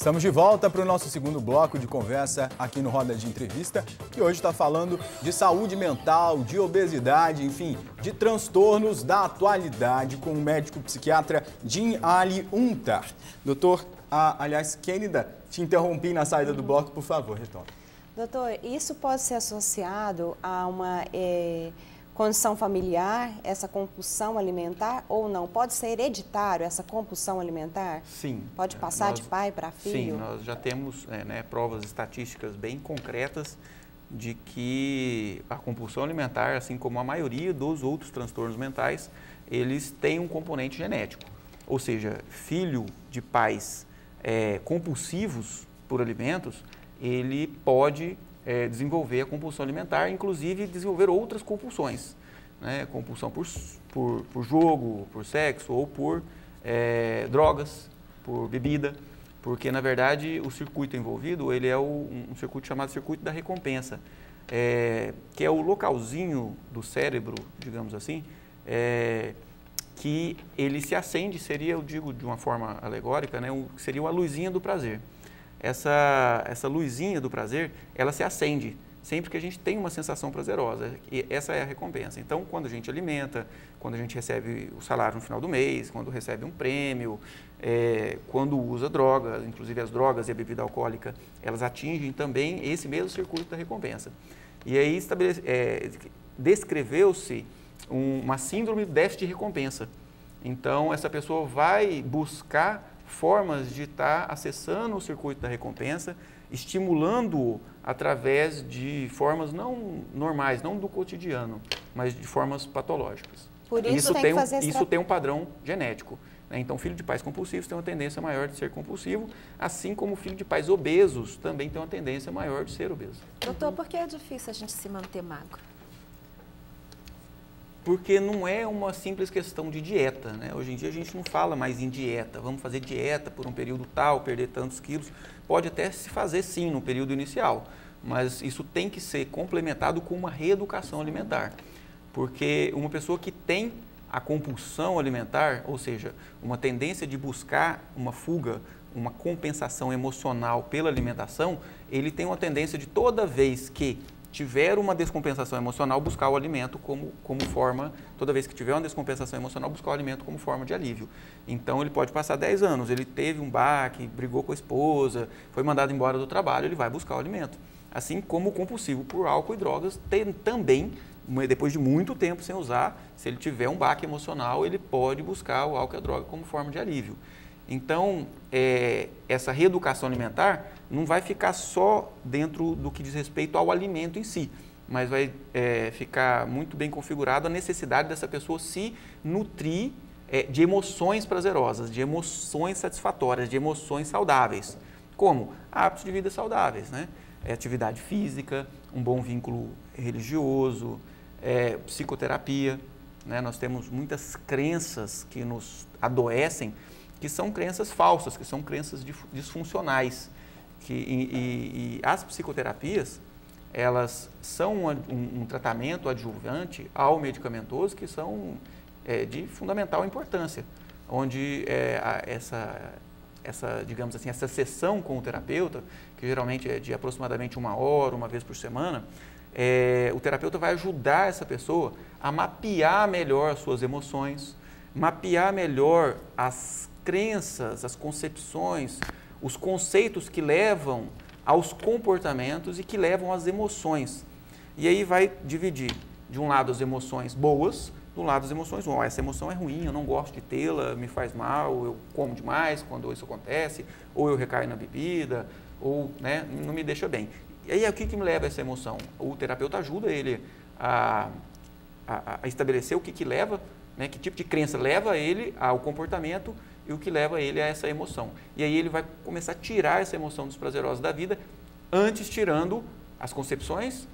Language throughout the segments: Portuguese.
Estamos de volta para o nosso segundo bloco de conversa aqui no Roda de Entrevista, que hoje está falando de saúde mental, de obesidade, enfim, de transtornos da atualidade com o médico psiquiatra Jim Ali Untar. Doutor, Kênida, te interrompi na saída do bloco, por favor, retorne. Doutor, isso pode ser associado a uma condição familiar, essa compulsão alimentar ou não? Pode ser hereditário essa compulsão alimentar? Sim. Pode passar de pai para filho? Sim, nós já temos provas estatísticas bem concretas de que a compulsão alimentar, assim como a maioria dos outros transtornos mentais, eles têm um componente genético. Ou seja, filho de pais compulsivos por alimentos, ele pode desenvolver a compulsão alimentar, inclusive desenvolver outras compulsões, né? Compulsão por jogo, por sexo ou por drogas, por bebida, porque na verdade o circuito envolvido ele é um circuito chamado circuito da recompensa, que é o localzinho do cérebro, digamos assim, que ele se acende, seria, eu digo de uma forma alegórica, né? Seria uma luzinha do prazer. Essa luzinha do prazer, ela se acende sempre que a gente tem uma sensação prazerosa, e essa é a recompensa. Então, quando a gente alimenta, quando a gente recebe o salário no final do mês, quando recebe um prêmio, quando usa drogas, inclusive as drogas e a bebida alcoólica, elas atingem também esse mesmo circuito da recompensa. E aí descreveu-se uma síndrome do déficit de recompensa. Então, essa pessoa vai buscar formas de estar acessando o circuito da recompensa, estimulando-o através de formas não normais, não do cotidiano, mas de formas patológicas. Por isso isso tem um padrão genético, né? Então, filho de pais compulsivos tem uma tendência maior de ser compulsivo, assim como filho de pais obesos também tem uma tendência maior de ser obeso. Doutor, por que é difícil a gente se manter magro? Porque não é uma simples questão de dieta, né? Hoje em dia a gente não fala mais em dieta, vamos fazer dieta por um período tal, perder tantos quilos. Pode até se fazer sim no período inicial, mas isso tem que ser complementado com uma reeducação alimentar. Porque uma pessoa que tem a compulsão alimentar, ou seja, uma tendência de buscar uma fuga, uma compensação emocional pela alimentação, ele tem uma tendência de toda vez que tiver uma descompensação emocional, buscar o alimento como forma, toda vez que tiver uma descompensação emocional, buscar o alimento como forma de alívio. Então, ele pode passar 10 anos, ele teve um baque, brigou com a esposa, foi mandado embora do trabalho, ele vai buscar o alimento. Assim como o compulsivo por álcool e drogas também, depois de muito tempo sem usar, se ele tiver um baque emocional, ele pode buscar o álcool e a droga como forma de alívio. Então, essa reeducação alimentar não vai ficar só dentro do que diz respeito ao alimento em si, mas vai ficar muito bem configurado a necessidade dessa pessoa se nutrir de emoções prazerosas, de emoções satisfatórias, de emoções saudáveis. Como? Hábitos de vida saudáveis, né? Atividade física, um bom vínculo religioso, psicoterapia, né? Nós temos muitas crenças que nos adoecem, que são crenças falsas, que são crenças disfuncionais. E as psicoterapias, elas são um tratamento adjuvante ao medicamentoso que são de fundamental importância, onde digamos assim, essa sessão com o terapeuta, que geralmente é de aproximadamente 1 hora, uma vez por semana, o terapeuta vai ajudar essa pessoa a mapear melhor as suas emoções, mapear melhor as crenças, as concepções, os conceitos que levam aos comportamentos e que levam às emoções. E aí vai dividir, de um lado, as emoções boas, do lado, as emoções ruins. Essa emoção é ruim, eu não gosto de tê-la, me faz mal, eu como demais quando isso acontece, ou eu recaio na bebida, ou não me deixa bem. E aí, o que me leva a essa emoção? O terapeuta ajuda ele a estabelecer o que leva, que tipo de crença leva ele ao comportamento e o que leva ele a essa emoção. E aí ele vai começar a tirar essa emoção desprazerosa da vida, antes tirando as concepções,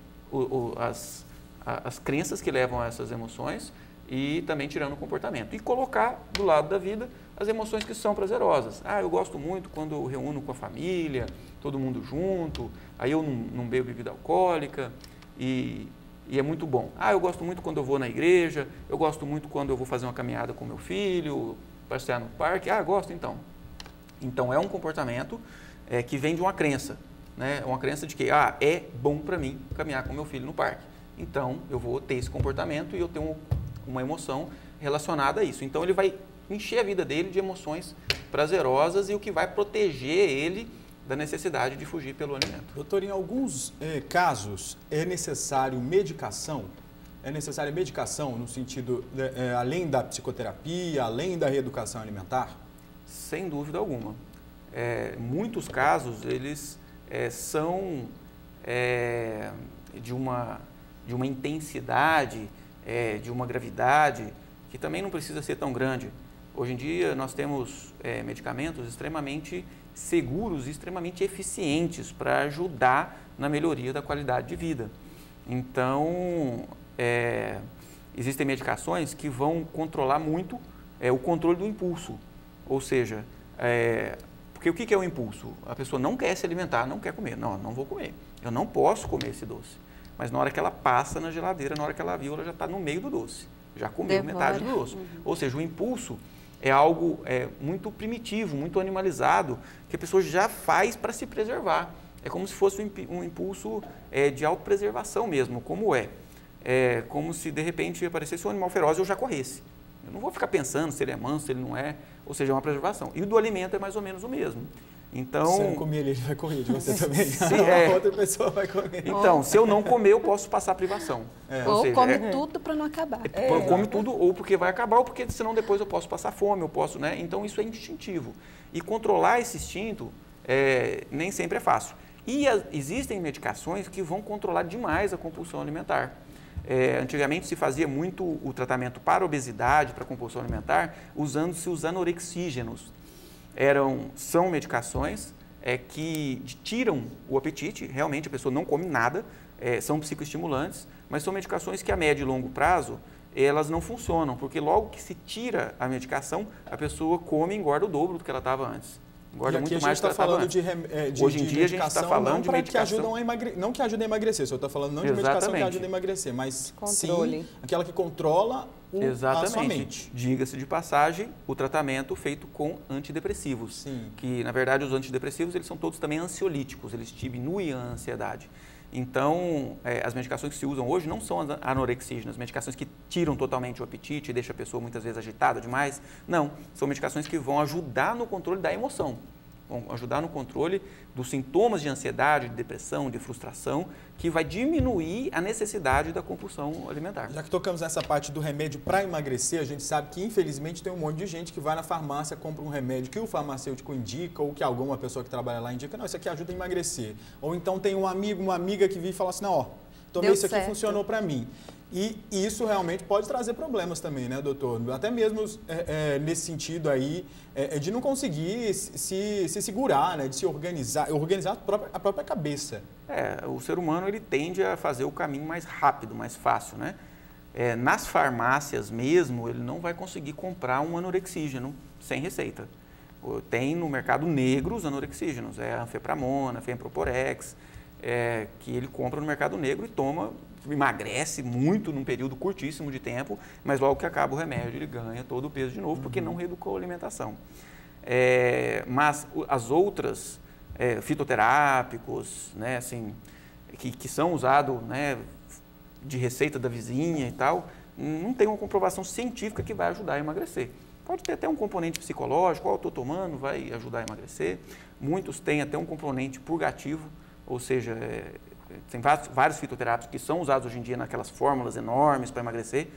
as crenças que levam a essas emoções e também tirando o comportamento. E colocar do lado da vida as emoções que são prazerosas. Eu gosto muito quando eu reúno com a família, todo mundo junto, aí eu não bebo bebida alcoólica e é muito bom. Eu gosto muito quando eu vou na igreja, eu gosto muito quando eu vou fazer uma caminhada com meu filho, passear no parque. Gosto então. Então, é um comportamento que vem de uma crença, né? Uma crença de que é bom para mim caminhar com meu filho no parque. Então, eu vou ter esse comportamento e eu tenho uma emoção relacionada a isso. Então, ele vai encher a vida dele de emoções prazerosas e o que vai proteger ele da necessidade de fugir pelo alimento. Doutor, em alguns casos é necessário medicação? É necessária medicação no sentido, além da psicoterapia, além da reeducação alimentar? Sem dúvida alguma. Muitos casos, eles são de uma intensidade, de uma gravidade, que também não precisa ser tão grande. Hoje em dia, nós temos medicamentos extremamente seguros e extremamente eficientes para ajudar na melhoria da qualidade de vida. Então, existem medicações que vão controlar muito o controle do impulso. Ou seja, porque o que é o impulso? A pessoa não quer se alimentar, não quer comer. Não vou comer. Eu não posso comer esse doce. Mas na hora que ela passa na geladeira, na hora que ela viu, ela já está no meio do doce. Já comeu metade do doce. Ou seja, o impulso é algo muito primitivo, muito animalizado, que a pessoa já faz para se preservar. É como se fosse um impulso de autopreservação mesmo, como é. É como se, de repente, aparecesse um animal feroz e eu já corresse. Eu não vou ficar pensando se ele é manso, se ele não é, ou seja, é uma preservação. E o do alimento é mais ou menos o mesmo. Então, se eu não comer ele vai correr de você também. Outra pessoa vai comer. Então, se eu não comer, eu posso passar a privação. Ou seja, come tudo para não acabar. Come tudo, ou porque vai acabar, ou porque senão depois eu posso passar fome, eu posso, né? Então, isso é instintivo. E controlar esse instinto nem sempre é fácil. E existem medicações que vão controlar demais a compulsão alimentar. Antigamente se fazia muito o tratamento para obesidade, para compulsão alimentar, usando-se os anorexígenos. São medicações que tiram o apetite, realmente a pessoa não come nada, são psicoestimulantes, mas são medicações que a médio e longo prazo elas não funcionam, porque logo que se tira a medicação, a pessoa come e engorda o dobro do que ela estava antes. Engorda muito mais do que ela estava antes. Hoje em dia a gente está falando de medicação não que ajuda a emagrecer, eu estou falando não de medicação que ajuda a emagrecer, mas sim aquela que controla a sua mente. Diga-se de passagem, o tratamento feito com antidepressivos, que na verdade os antidepressivos eles são todos também ansiolíticos, eles diminuem a ansiedade. Então, as medicações que se usam hoje não são anorexígenas, medicações que tiram totalmente o apetite e deixam a pessoa muitas vezes agitada demais. Não, são medicações que vão ajudar no controle da emoção, vão ajudar no controle dos sintomas de ansiedade, de depressão, de frustração, que vai diminuir a necessidade da compulsão alimentar. Já que tocamos nessa parte do remédio para emagrecer, a gente sabe que infelizmente tem um monte de gente que vai na farmácia, compra um remédio que o farmacêutico indica ou que alguma pessoa que trabalha lá indica, não, isso aqui ajuda a emagrecer. Ou então tem um amigo, uma amiga que vem e fala assim, não, tomei isso aqui, funcionou para mim. E isso realmente pode trazer problemas também, né, doutor? Até mesmo nesse sentido aí, de não conseguir se segurar, né, de se organizar a própria cabeça. O ser humano ele tende a fazer o caminho mais rápido, mais fácil, né? Nas farmácias mesmo, ele não vai conseguir comprar um anorexígeno sem receita. Tem no mercado negro os anorexígenos, a anfepramona, fenproporex, que ele compra no mercado negro e toma, emagrece muito num período curtíssimo de tempo, mas logo que acaba o remédio ele ganha todo o peso de novo, porque não reeducou a alimentação. Mas as outras, fitoterápicos, né, assim, que são usados, né, de receita da vizinha e tal, não tem uma comprovação científica que vai ajudar a emagrecer. Pode ter até um componente psicológico, eu estou tomando, vai ajudar a emagrecer. Muitos têm até um componente purgativo, ou seja, tem vários fitoterápicos que são usados hoje em dia naquelas fórmulas enormes para emagrecer,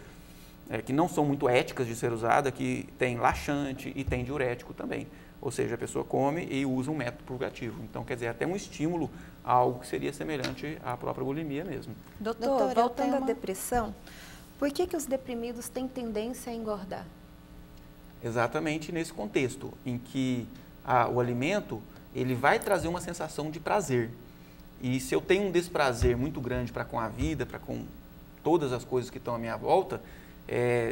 que não são muito éticas de ser usada, que tem laxante e tem diurético também. Ou seja, a pessoa come e usa um método purgativo. Então, quer dizer, até um estímulo a algo que seria semelhante à própria bulimia mesmo. Doutor, voltando à depressão, por que os deprimidos têm tendência a engordar? Exatamente nesse contexto, em que o alimento ele vai trazer uma sensação de prazer. E se eu tenho um desprazer muito grande para com a vida, para com todas as coisas que estão à minha volta,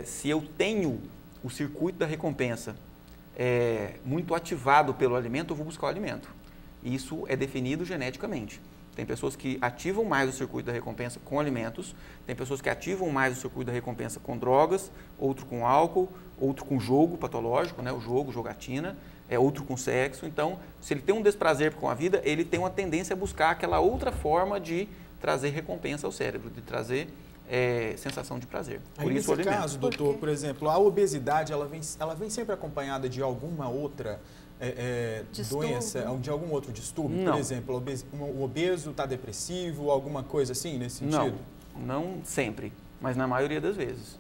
se eu tenho o circuito da recompensa muito ativado pelo alimento, eu vou buscar o alimento. Isso é definido geneticamente. Tem pessoas que ativam mais o circuito da recompensa com alimentos, tem pessoas que ativam mais o circuito da recompensa com drogas, outro com álcool, outro com jogo patológico, né? O jogo, jogatina, outro com sexo. Então, se ele tem um desprazer com a vida, ele tem uma tendência a buscar aquela outra forma de trazer recompensa ao cérebro, de trazer sensação de prazer. Por isso, nesse caso, doutor, por exemplo, a obesidade, ela vem sempre acompanhada de alguma outra doença, de algum outro distúrbio? Não. Por exemplo, o obeso está depressivo, alguma coisa assim, nesse sentido? Não sempre, mas na maioria das vezes.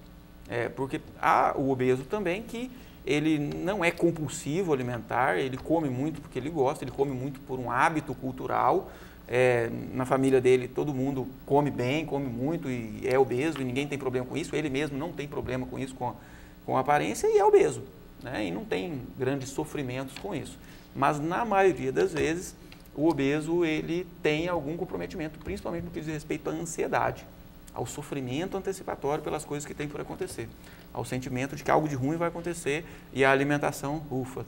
Porque há o obeso também que ele não é compulsivo alimentar, ele come muito porque ele gosta, ele come muito por um hábito cultural. Na família dele todo mundo come bem, come muito e é obeso e ninguém tem problema com isso, ele mesmo não tem problema com isso, com a aparência e é obeso, né? E não tem grandes sofrimentos com isso. Mas na maioria das vezes o obeso ele tem algum comprometimento, principalmente no que diz respeito à ansiedade, ao sofrimento antecipatório pelas coisas que tem por acontecer, ao sentimento de que algo de ruim vai acontecer e a alimentação,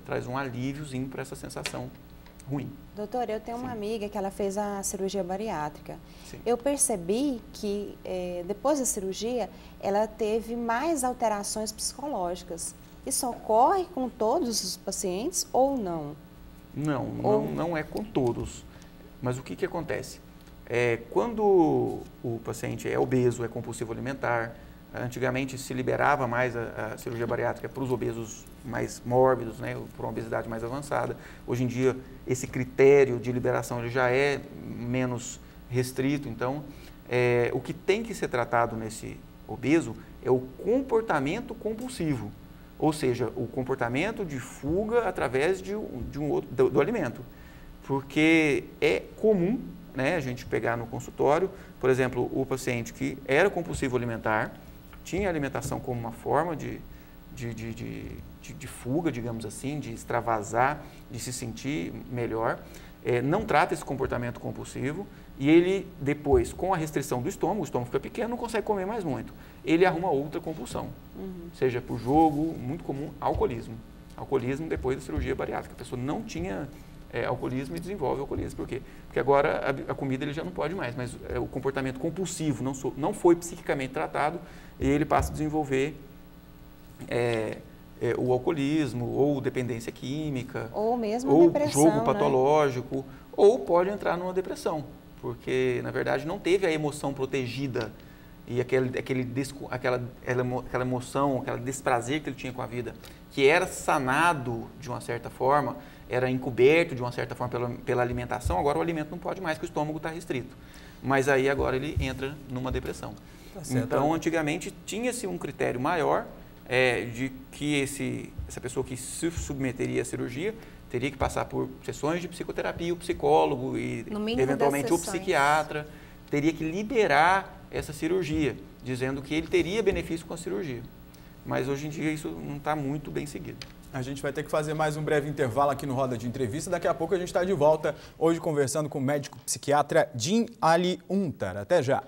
traz um alíviozinho para essa sensação ruim. Doutora, eu tenho uma amiga que ela fez a cirurgia bariátrica. Sim. Eu percebi que depois da cirurgia ela teve mais alterações psicológicas. Isso ocorre com todos os pacientes ou não? Não é com todos. Mas o que acontece? Quando o paciente é obeso, é compulsivo alimentar, antigamente se liberava mais a cirurgia bariátrica para os obesos mais mórbidos, né, por uma obesidade mais avançada. Hoje em dia, esse critério de liberação ele já é menos restrito. Então, o que tem que ser tratado nesse obeso é o comportamento compulsivo, ou seja, o comportamento de fuga através do alimento. Porque é comum, né, a gente pegar no consultório, por exemplo, o paciente que era compulsivo alimentar, tinha a alimentação como uma forma de fuga, digamos assim, de extravasar, de se sentir melhor, não trata esse comportamento compulsivo e ele depois, com a restrição do estômago, o estômago fica pequeno, não consegue comer mais muito, ele arruma outra compulsão, seja por jogo, muito comum, alcoolismo depois da cirurgia bariátrica, a pessoa não tinha alcoolismo e desenvolve alcoolismo. Por quê? Porque agora a comida ele já não pode mais, mas o comportamento compulsivo não foi psiquicamente tratado e ele passa a desenvolver o alcoolismo ou dependência química, ou mesmo ou depressão, jogo patológico, né? Ou pode entrar numa depressão, porque na verdade não teve a emoção protegida e aquela emoção, aquele desprazer que ele tinha com a vida, que era sanado de uma certa forma, era encoberto de uma certa forma pela alimentação, agora o alimento não pode mais, porque o estômago está restrito. Mas aí agora ele entra numa depressão. Tá certo. Então, antigamente tinha-se um critério maior de que essa pessoa que se submeteria à cirurgia teria que passar por sessões de psicoterapia, o psicólogo e eventualmente o psiquiatra, teria que liberar essa cirurgia, dizendo que ele teria benefício com a cirurgia. Mas hoje em dia isso não está muito bem seguido. A gente vai ter que fazer mais um breve intervalo aqui no Roda de Entrevista. Daqui a pouco a gente está de volta, hoje conversando com o médico psiquiatra Jim Ali Untar. Até já!